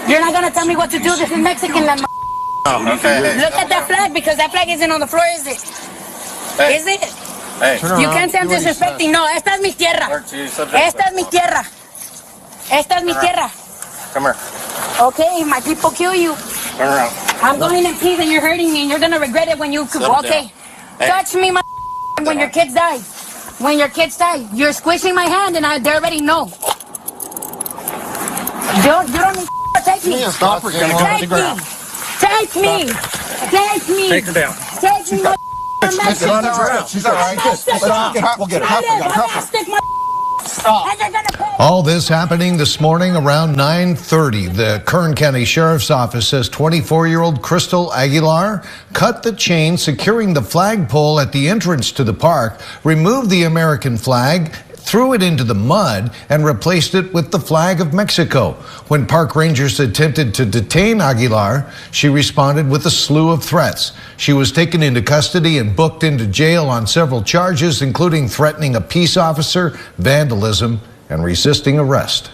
You're not gonna tell me what to do. This is Mexican land. Oh, okay. Look at that flag, because that flag isn't on the floor, is it? Hey. Is it? Hey. You can't say I'm disrespecting. No, esta es mi tierra. Esta es mi tierra. Esta es mi tierra. Come here. Okay, my people kill you. Turn around. I'm going in peace and you're hurting me and you're gonna regret it when you... Okay. Hey. Touch me, my... when your kids die. When your kids die. You're squishing my hand and they already know. You don't need to take me. Stop her. Take me. Take me. Take me. Take her down. Take me, my... She's on the ground. She's all right. We'll get her. All this happening this morning around 9:30. The Kern County Sheriff's Office says 24-year-old Crystal Aguilar cut the chain securing the flagpole at the entrance to the park, removed the American flag, threw it into the mud, and replaced it with the flag of Mexico. When park rangers attempted to detain Aguilar, she responded with a slew of threats. She was taken into custody and booked into jail on several charges, including threatening a peace officer, vandalism, and resisting arrest.